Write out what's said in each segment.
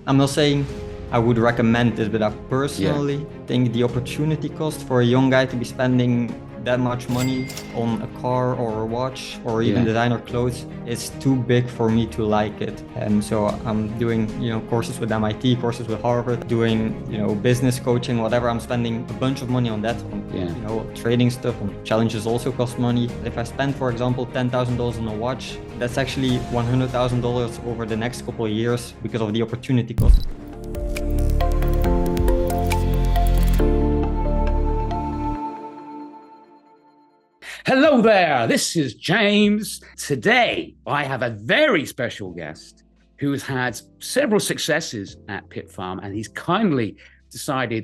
I'm not saying I would recommend this, but I Yeah. personally think the opportunity cost for a young guy to be spending that much money on a car or a watch or even Yeah. designer clothes is too big for me to like it. And so I'm doing, courses with MIT, courses with Harvard, doing, business coaching, whatever. I'm spending a bunch of money on that, Yeah. trading stuff, and challenges also cost money. If I spend, for example, $10,000 on a watch, that's actually $100,000 over the next couple of years because of the opportunity cost. Hello there, this is James. Today, I have a very special guest who has had several successes at PipFarm, and he's kindly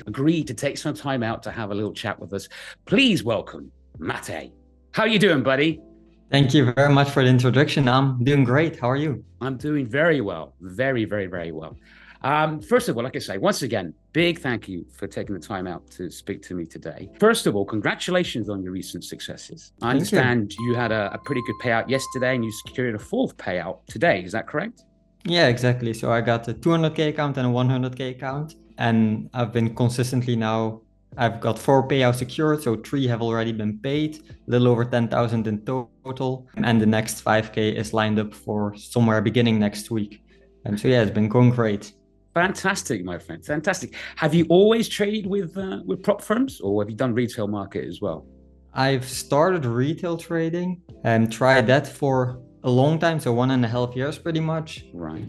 agreed to take some time out to have a little chat with us. Please welcome Mate. How are you doing, buddy? Thank you very much for the introduction. I'm doing great. How are you? I'm doing very well. Very, very, very well. First of all, like I say, once again, big thank you for taking the time out to speak to me today. First of all, congratulations on your recent successes. I understand you had a pretty good payout yesterday and you secured a fourth payout today. Is that correct? Yeah, exactly. So I got a 200K account and a 100K account, and I've been consistently now. I've got 4 payouts secured, so 3 have already been paid, a little over 10,000 in total, and the next 5K is lined up for somewhere beginning next week. And so yeah, it's been going great. Fantastic, my friend. Fantastic. Have you always traded with prop firms, or have you done retail market as well? I've started retail trading and tried that for a long time, so 1.5 years pretty much. Right.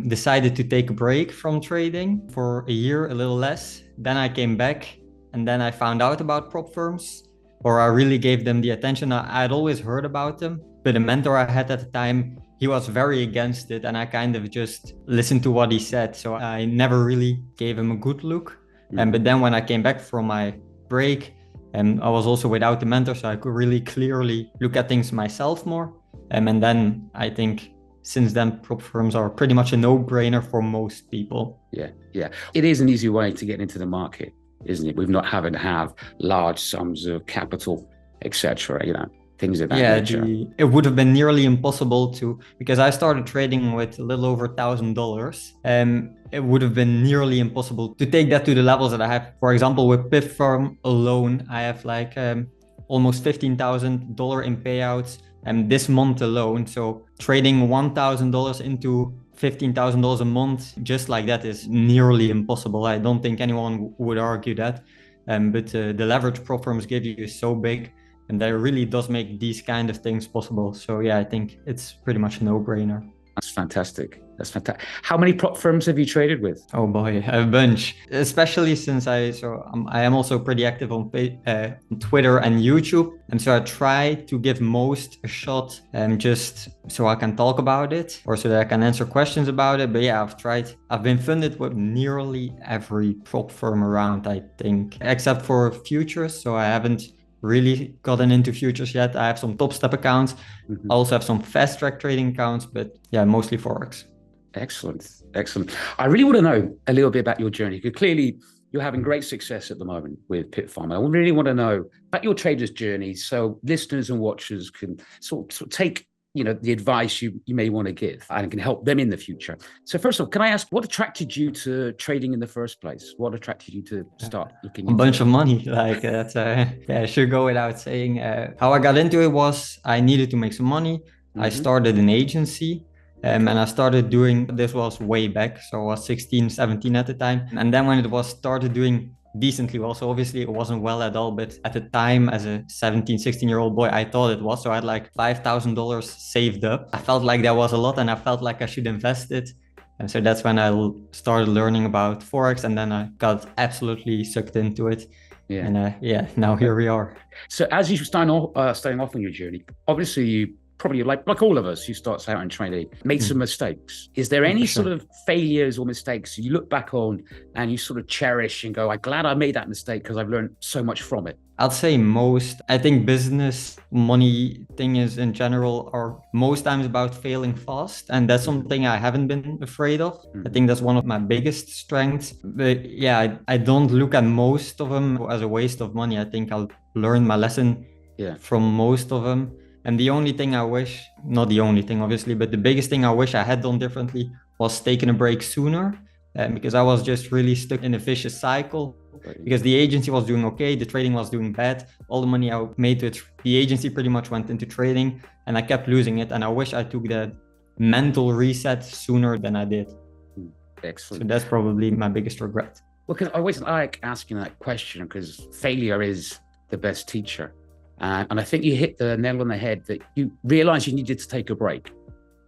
Decided to take a break from trading for a year, a little less. Then I came back, and then I found out about prop firms, or I really gave them the attention. I'd always heard about them, but the mentor I had at the time, he was very against it, and I kind of just listened to what he said. So I never really gave him a good look. But then when I came back from my break, I was also without the mentor, so I could really clearly look at things myself more. And then I think since then, prop firms are pretty much a no-brainer for most people. Yeah. It is an easy way to get into the market, isn't it? We've not having to have large sums of capital, etc. Things of that nature. It would have been nearly impossible because I started trading with a little over $1,000. It would have been nearly impossible to take that to the levels that I have. For example, with PipFarm alone, I have like almost $15,000 in payouts this month alone. So trading $1,000 into $15,000 a month just like that is nearly impossible. I don't think anyone would argue that. But the leverage prop firms give you is so big, and that really does make these kind of things possible. So yeah, I think it's pretty much a no-brainer. That's fantastic. How many prop firms have you traded with? Oh boy, a bunch. Especially since I am also pretty active on Twitter and YouTube, and so I try to give most a shot, just so I can talk about it or so that I can answer questions about it. But yeah, I've been funded with nearly every prop firm around, I think, except for futures. So I haven't really gotten into futures yet. I have some Top Step accounts. I also have some fast track trading accounts, but yeah, mostly Forex. Excellent. I really want to know a little bit about your journey, because clearly you're having great success at the moment with PipFarm. I really want to know about your trader's journey, so listeners and watchers can sort of take the advice you may want to give and can help them in the future. So first of all, can I ask, what attracted you to trading in the first place? What attracted you to start looking into a bunch of money? Like that's yeah, should go without saying. How I got into it was I needed to make some money. I started an agency, and I started doing, this was way back, so I was 16, 17 at the time. And then when it was started doing decently well, so obviously it wasn't well at all, but at the time as a 17, 16-year-old boy, I thought it was. So I had like $5,000 saved up. I felt like that was a lot, and I felt like I should invest it. And so that's when I started learning about Forex, and then I got absolutely sucked into it. Yeah. And now here we are. So as you starting off on your journey, obviously you probably like all of us who starts out in trading, made some mistakes. Is there any sort of failures or mistakes you look back on and you sort of cherish and go, I'm glad I made that mistake because I've learned so much from it? I'd say most. I think business money thing is in general are most times about failing fast. And that's something I haven't been afraid of. I think that's one of my biggest strengths. But yeah, I don't look at most of them as a waste of money. I think I'll learn my lesson from most of them. And the only thing I wish, not the only thing obviously, but the biggest thing I wish I had done differently was taking a break sooner. because I was just really stuck in a vicious cycle. Because the agency was doing okay, the trading was doing bad. All the money I made with the agency pretty much went into trading, and I kept losing it. And I wish I took that mental reset sooner than I did. Excellent. So that's probably my biggest regret. Well, because I always like asking that question, because failure is the best teacher. And I think you hit the nail on the head that you realize you needed to take a break,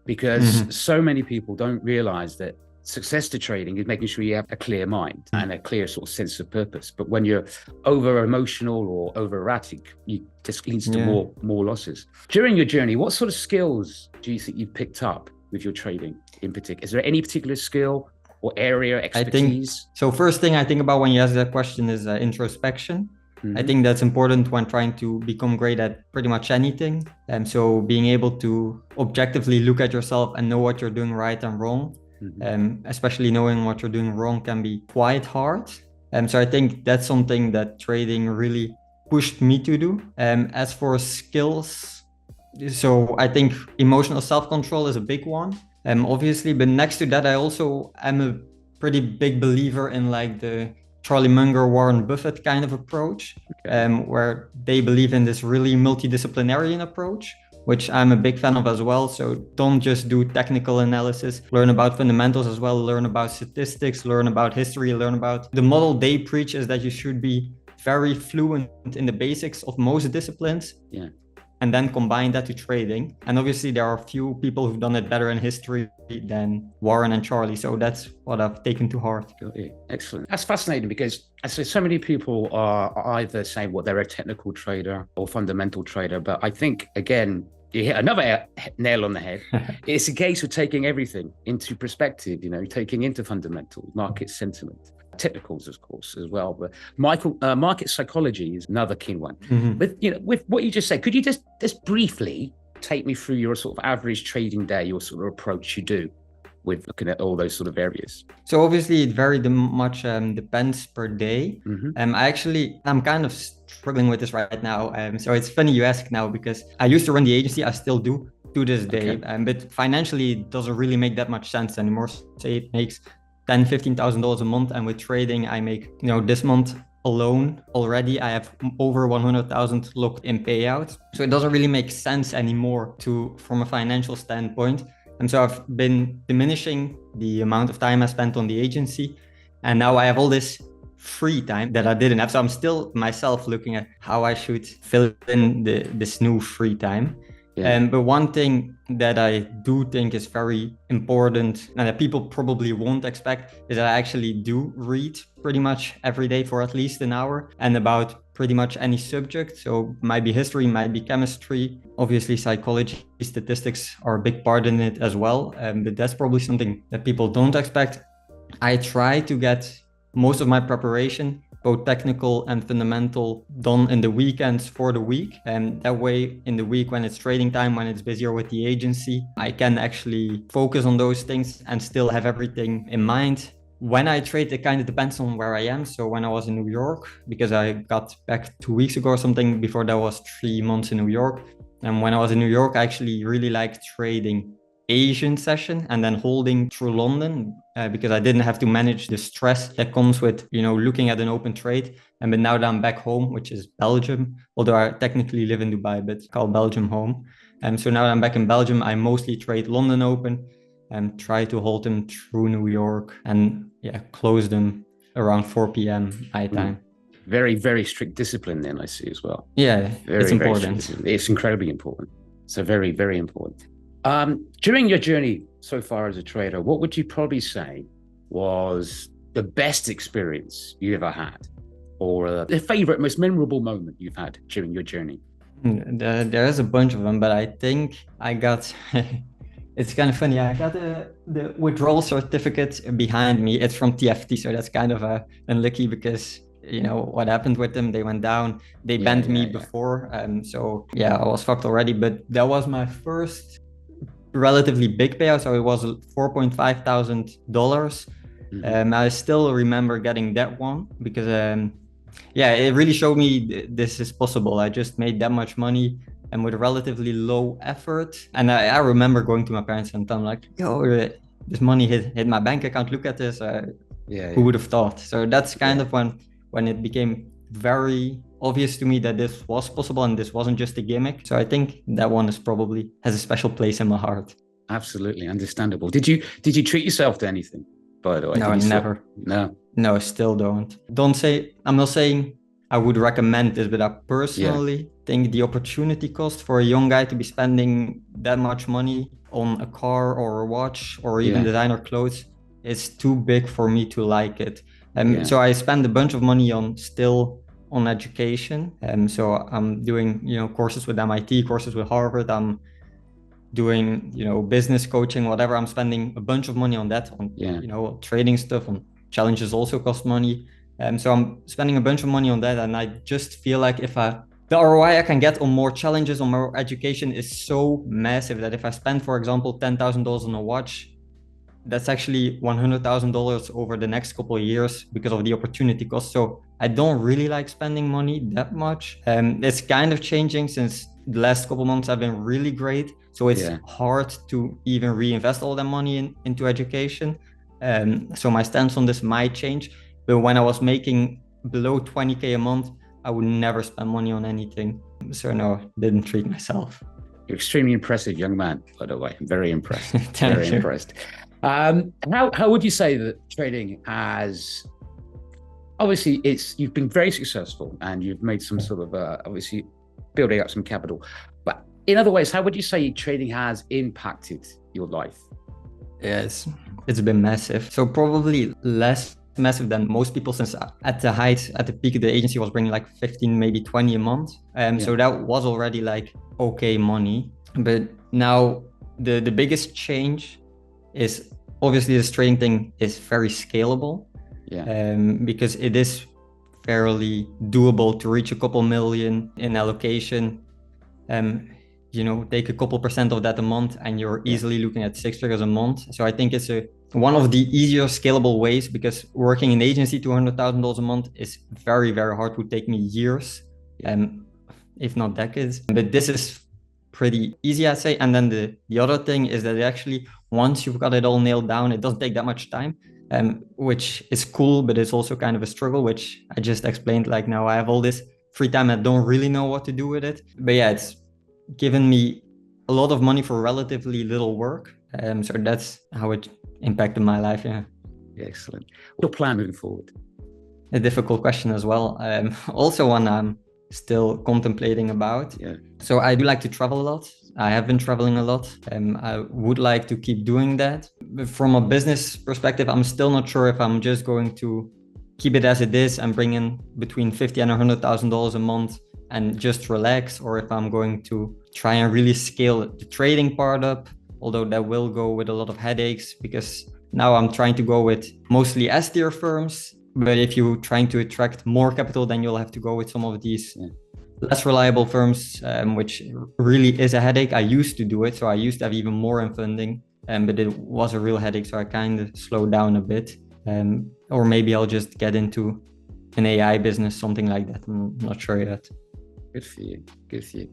because so many people don't realize that success to trading is making sure you have a clear mind and a clear sort of sense of purpose. But when you're over emotional or over erratic, it just leads to more losses. During your journey, what sort of skills do you think you've picked up with your trading in particular? Is there any particular skill or area, expertise? So first thing I think about when you ask that question is introspection. I think that's important when trying to become great at pretty much anything. And so being able to objectively look at yourself and know what you're doing right and wrong, especially knowing what you're doing wrong can be quite hard. So I think that's something that trading really pushed me to do. As for skills, so I think emotional self-control is a big one, obviously. But next to that, I also am a pretty big believer in like the Charlie Munger, Warren Buffett kind of approach, where they believe in this really multidisciplinary approach, which I'm a big fan of as well. So don't just do technical analysis, learn about fundamentals as well, learn about statistics, learn about history, learn about the model they preach is that you should be very fluent in the basics of most disciplines. And then combine that to trading. And obviously there are a few people who've done it better in history than Warren and Charlie. So that's what I've taken to heart. Excellent. That's fascinating, because I say so many people are either saying, well, they're a technical trader or fundamental trader. But I think, again, you hit another nail on the head. It's a case of taking everything into perspective, taking into fundamentals, market sentiment, technicals, of course, as well. But market psychology is another key one. But with what you just said, could you just briefly take me through your sort of average trading day, your sort of approach you do with looking at all those sort of areas? So obviously it very much depends per day. I'm kind of struggling with this right now. So it's funny you ask now, because I used to run the agency, I still do to this day. But financially it doesn't really make that much sense anymore. Say it makes $10,000-$15,000 a month, and with trading I make, this month alone already I have over 100,000 locked in payouts. So it doesn't really make sense anymore from a financial standpoint. And so I've been diminishing the amount of time I spent on the agency, and now I have all this free time that I didn't have. So I'm still myself looking at how I should fill in this new free time. But one thing that I do think is very important and that people probably won't expect is that I actually do read pretty much every day for at least an hour, and about pretty much any subject. So it might be history, might be chemistry, obviously psychology, statistics are a big part in it as well. But that's probably something that people don't expect. I try to get most of my preparation, both technical and fundamental, done in the weekends for the week. And that way in the week when it's trading time, when it's busier with the agency, I can actually focus on those things and still have everything in mind. When I trade, it kind of depends on where I am. So when I was in New York, because I got back 2 weeks ago or something, before that was 3 months in New York. And when I was in New York, I actually really liked trading Asian session and then holding through London, because I didn't have to manage the stress that comes with, looking at an open trade. And but now that I'm back home, which is Belgium, although I technically live in Dubai, but call Belgium home. So now that I'm back in Belgium, I mostly trade London open and try to hold them through New York and close them around 4 p.m. my time. Very, very strict discipline then, I see as well. Yeah, it's important. It's incredibly important. So very, very important. During your journey so far as a trader, what would you probably say was the best experience you ever had, or the favorite, most memorable moment you've had during your journey? There is a bunch of them, but I think I got, it's kind of funny. I got the withdrawal certificate behind me. It's from TFT, so that's kind of unlucky because what happened with them, they went down, they banned me before. So I was fucked already, but that was my first relatively big payout. So it was $4,500. I still remember getting that one because it really showed me this is possible. I just made that much money and with relatively low effort. And I remember going to my parents and I'm like, yo, this money hit my bank account. Look at this. Who would have thought? So that's kind of when it became very obvious to me that this was possible and this wasn't just a gimmick. So I think that one is probably has a special place in my heart. Absolutely understandable. Did you treat yourself to anything, by the way? No, never. No, still don't. I'm not saying I would recommend this, but I personally think the opportunity cost for a young guy to be spending that much money on a car or a watch or even designer clothes is too big for me to like it. So I spend a bunch of money on education. So I'm doing, courses with MIT, courses with Harvard. I'm doing, business coaching, whatever. I'm spending a bunch of money on that, on trading stuff, on challenges also cost money. So I'm spending a bunch of money on that. And I just feel like the ROI I can get on more challenges, on more education is so massive that if I spend, for example, $10,000 on a watch, that's actually $100,000 over the next couple of years because of the opportunity cost. So I don't really like spending money that much. It's kind of changing since the last couple of months have been really great. So it's hard to even reinvest all that money into education. So my stance on this might change. But when I was making below 20K a month, I would never spend money on anything. So no, didn't treat myself. You're extremely impressive young man, by the way. I'm very impressed. Very impressed. How would you say that trading has, obviously you've been very successful and you've made some sort of, obviously building up some capital, but in other ways, how would you say trading has impacted your life? Yes, it's been massive. So probably less massive than most people, since at the peak of the agency was bringing like 15, maybe 20 a month. So that was already like okay money. But now the biggest change is obviously this trading thing is very scalable. Because it is fairly doable to reach a couple million in allocation. Take a couple percent of that a month and you're easily looking at 6 figures a month. So I think it's one of the easier scalable ways, because working in agency $200,000 a month is very, very hard, would take me years, if not decades. But this is pretty easy, I'd say. And then the other thing is that actually, once you've got it all nailed down, it doesn't take that much time, which is cool, but it's also kind of a struggle, which I just explained. Like now I have all this free time. I don't really know what to do with it. But yeah, it's given me a lot of money for relatively little work. So that's how it impacted my life. Excellent. What's your plan moving forward? A difficult question as well. Also one I'm still contemplating about. So I do like to travel a lot. I have been traveling a lot. I would like to keep doing that. But from a business perspective, I'm still not sure if I'm just going to keep it as it is and bring in between $50,000 and $100,000 a month and just relax, or if I'm going to try and really scale the trading part up, although that will go with a lot of headaches, because now I'm trying to go with mostly S-tier firms. But if you're trying to attract more capital, then you'll have to go with some of these less reliable firms, which really is a headache. I used to do it, so I used to have even more in funding, but it was a real headache. So I kind of slowed down a bit, or maybe I'll just get into an AI business, something like that. I'm not sure yet. Good for you. Good for you.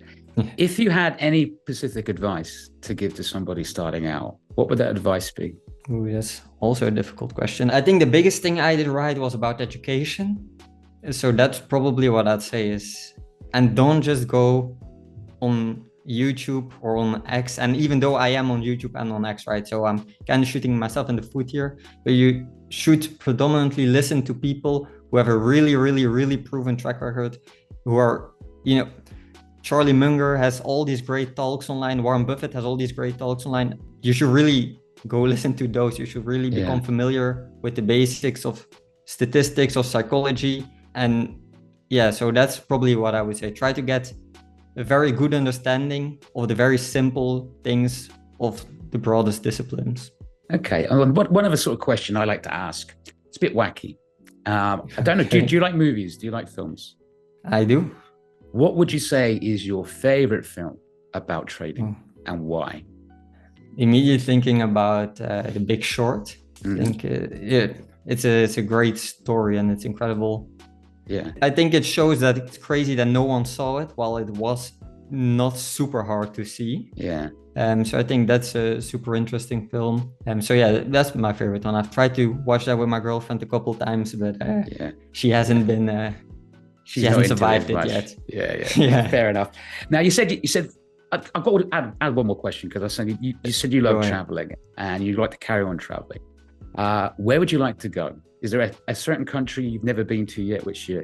If you had any specific advice to give to somebody starting out, what would that advice be? Ooh, that's also a difficult question. I think the biggest thing I did right was about education. So that's probably what I'd say is, and don't just go on YouTube or on X. And even though I am on YouTube and on X, right? So I'm kind of shooting myself in the foot here, but you should predominantly listen to people who have a really, really, really proven track record, who are, Charlie Munger has all these great talks online. Warren Buffett has all these great talks online. You should really go listen to those. You should really become familiar with the basics of statistics, of psychology. And so that's probably what I would say. Try to get a very good understanding of the very simple things of the broadest disciplines. Okay. One other sort of question I like to ask. It's a bit wacky. I don't know. Do you like movies? Do you like films? I do. What would you say is your favorite film about trading and why? Immediately thinking about The Big Short. I think it's a great story and it's incredible. I think it shows that it's crazy that no one saw it, while it was not super hard to see. So I think that's a super interesting film. So yeah, that's my favorite one. I've tried to watch that with my girlfriend a couple times, but Yeah. she hasn't been she She's not hasn't into survived it it much. yet. Yeah. Yeah. Fair enough. Now you said I've got to add one more question, because I said you said you Go love ahead. traveling and you'd like to carry on traveling. Where would you like to go? Is there a certain country you've never been to yet, which you're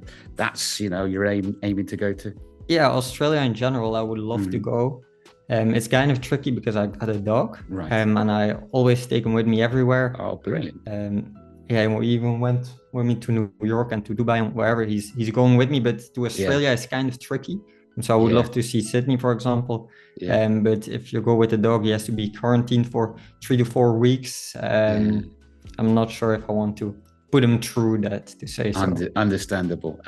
aiming to go to? Yeah, Australia in general, I would love to go. It's kind of tricky because I got a dog, Right. and I always take him with me everywhere. Oh, brilliant. Yeah, and we even went with me to New York and to Dubai and wherever he's going with me. But to Australia, it's kind of tricky. And so I would love to see Sydney, for example. Yeah. But if you go with the dog, he has to be quarantined for 3 to 4 weeks. I'm not sure if I want to put him through that, to say so. Understandable.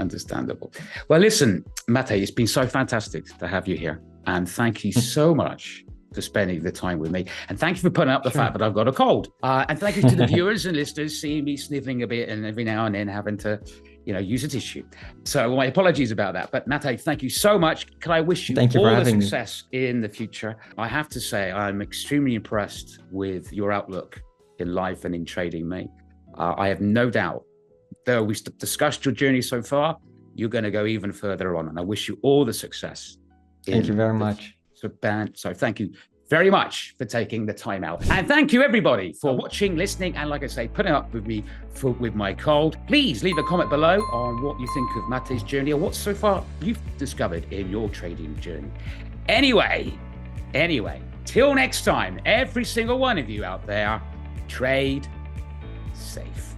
Well, listen, Mate, it's been so fantastic to have you here. And thank you so much for spending the time with me. And thank you for putting up the fact that I've got a cold. And thank you to the viewers and listeners seeing me sniffling a bit and every now and then having to, use a tissue. So my apologies about that. But Mate, thank you so much. Can I wish you all the success in the future? I have to say, I'm extremely impressed with your outlook in life and in trading, mate. I have no doubt, though we discussed your journey so far, you're going to go even further on. And I wish you all the success. Thank you very much. So thank you very much for taking the time out. And thank you everybody for watching, listening, and like I say, putting up with me with my cold. Please leave a comment below on what you think of Mate's journey or what so far you've discovered in your trading journey. Anyway, till next time, every single one of you out there, trade safe.